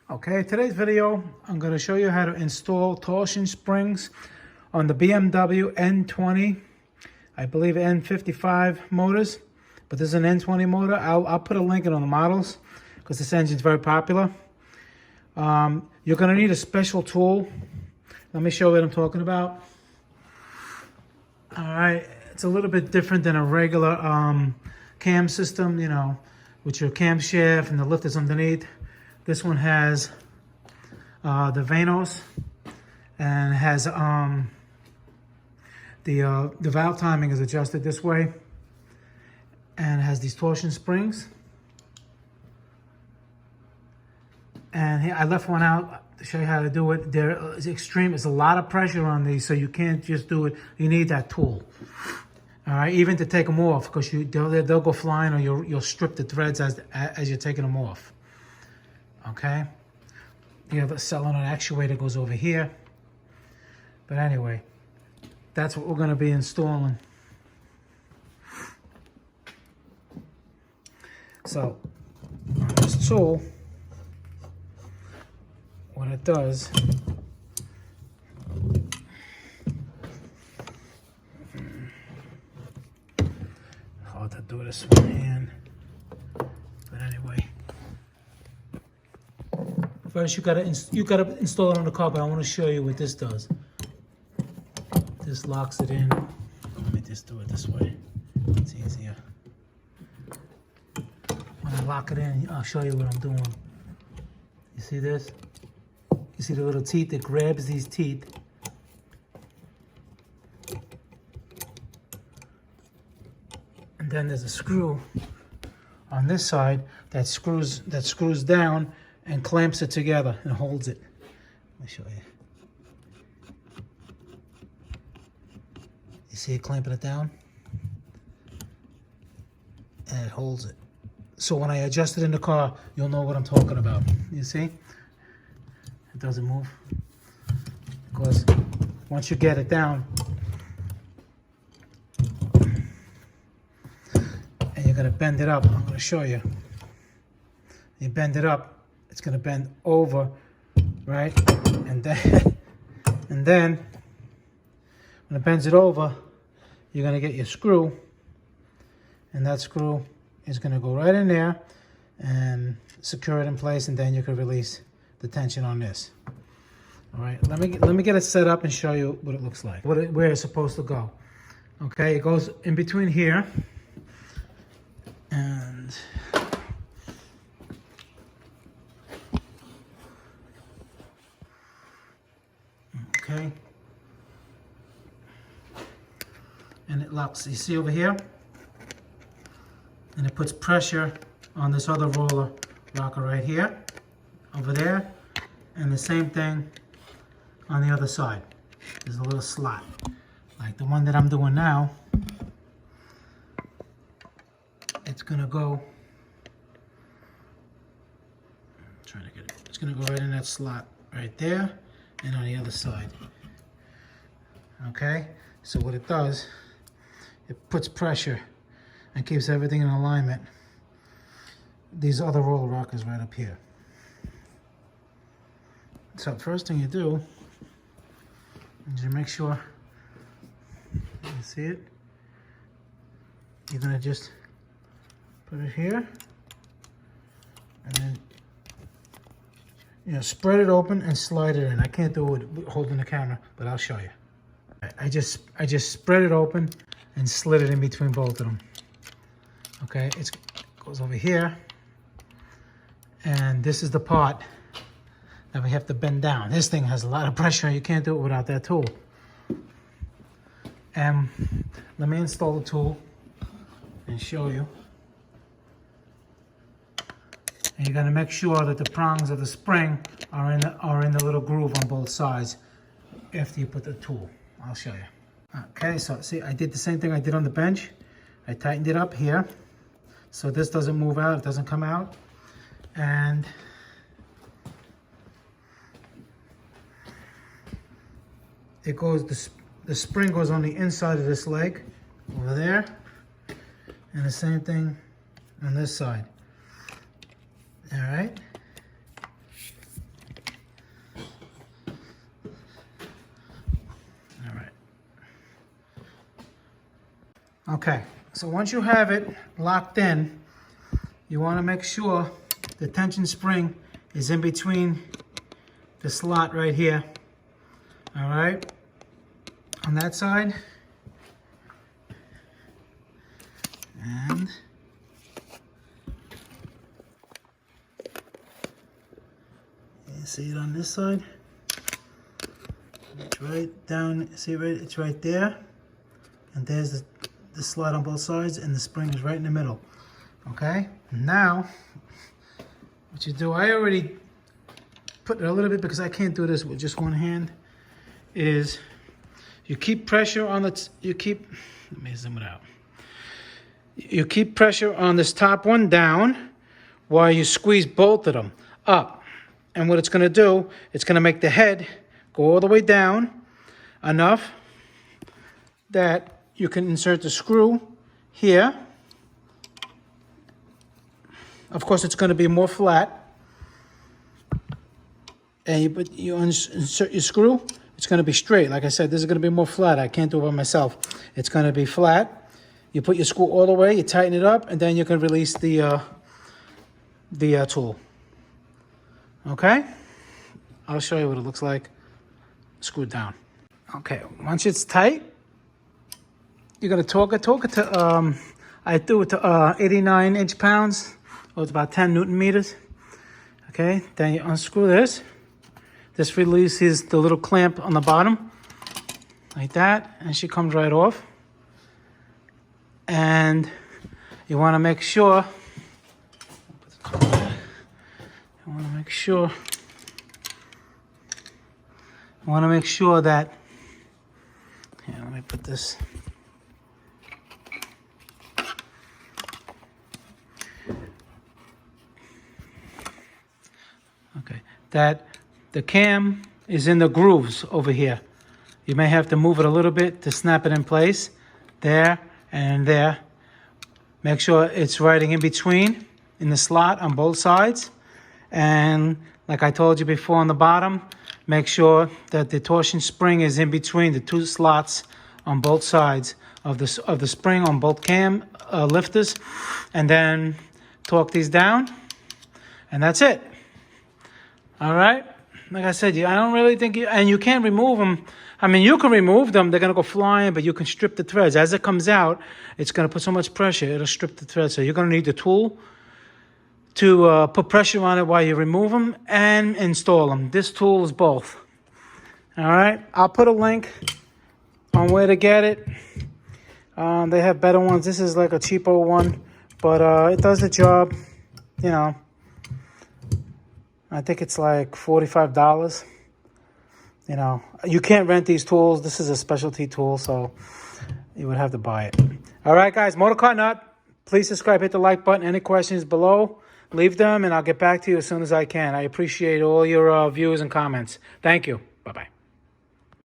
Okay, today's video, I'm going to show you how to install torsion springs on the BMW N20, I believe N55 motors, but this is an N20 motor. I'll put a link in on the models because this engine's very popular. You're going to need a special tool. Let me show you what I'm talking about. All right, it's a little bit different than a regular cam system, you know, with your camshaft and the lifters underneath. This one has the vanos and has the valve timing is adjusted this way, and it has these torsion springs. And here, I left one out to show you how to do it. There's a lot of pressure on these, so you can't just do it. You need that tool. All right, even to take them off, because they'll go flying, or you'll strip the threads as you're taking them off. Okay, you have a solenoid actuator goes over here. But anyway, that's what we're going to be installing. So this tool, what it does, hard to do this with one hand, but anyway. First, you gotta install it on the car, but I want to show you what this does. This locks it in. Let me just do it this way. It's easier. When I lock it in, I'll show you what I'm doing. You see this? You see the little teeth? It grabs these teeth. And then there's a screw on this side that screws down and clamps it together and holds it. Let me show you. You see it clamping it down? And it holds it. So when I adjust it in the car, you'll know what I'm talking about. You see? It doesn't move. Because once you get it down, and you're gonna bend it up, I'm gonna show you. You bend it up, it's going to bend over, right? And then when it bends it over, you're going to get your screw, and that screw is going to go right in there and secure it in place, and then you can release the tension on this. All right, let me get it set up and show you what it looks like, where it's supposed to go. Okay, it goes in between here and okay, and it locks, you see over here, and it puts pressure on this other roller rocker right here, over there, and the same thing on the other side. There's a little slot, like the one that I'm doing now. It's gonna go, I'm trying to get it, it's gonna go right in that slot right there, and on the other side. Okay, so what it does, it puts pressure and keeps everything in alignment. These other roller rockers right up here. So first thing you do is you make sure you see it. You're gonna just put it here, and then spread it open and slide it in. I can't do it holding the camera, but I'll show you. I just spread it open and slid it in between both of them. Okay, it goes over here, and this is the part that we have to bend down. This thing has a lot of pressure. You can't do it without that tool. Let me install the tool and show you. And you're going to make sure that the prongs of the spring are in the little groove on both sides after you put the tool. I'll show you. Okay, so see, I did the same thing I did on the bench. I tightened it up here so this doesn't move out, it doesn't come out. And it goes, the spring goes on the inside of this leg over there, and the same thing on this side. All right. Okay, so once you have it locked in, you want to make sure the tension spring is in between the slot right here. All right, on that side. And you see it on this side? It's right down, see right, it's right there. And there's the slot on both sides, and the spring is right in the middle. Okay, now what you do, I already put it a little bit because I can't do this with just one hand, is you keep pressure on the, let me zoom it out. You keep pressure on this top one down while you squeeze both of them up. And what it's going to do, it's going to make the head go all the way down enough that you can insert the screw here. Of course, it's going to be more flat. And you insert your screw, it's going to be straight. Like I said, this is going to be more flat. I can't do it by myself. It's going to be flat. You put your screw all the way, you tighten it up, and then you can release the tool. Okay? I'll show you what it looks like screwed down. Okay, once it's tight, you're gonna torque it to, I do it to 89 inch-pounds, or it's about 10 Newton meters. Okay, then you unscrew this. This releases the little clamp on the bottom, like that, and she comes right off. And you want to make sure, that, here, let me put this. Okay, that the cam is in the grooves over here. You may have to move it a little bit to snap it in place. There and there. Make sure it's right in between in the slot on both sides. And like I told you before on the bottom, make sure that the torsion spring is in between the two slots on both sides of the spring on both cam lifters. And then torque these down, and that's it. All right, like I said, I don't really think and you can't remove them. I mean, you can remove them, they're gonna go flying, but you can strip the threads. As it comes out, it's gonna put so much pressure, it'll strip the threads. So you're gonna need the tool to put pressure on it while you remove them and install them. This tool is both. All right, I'll put a link on where to get it. They have better ones. This is like a cheaper one, but it does the job, you know. I think it's like $45. You know, you can't rent these tools. This is a specialty tool, so you would have to buy it. All right, guys, Motor Car Nut. Please subscribe, hit the like button. Any questions below, leave them, and I'll get back to you as soon as I can. I appreciate all your views and comments. Thank you. Bye-bye.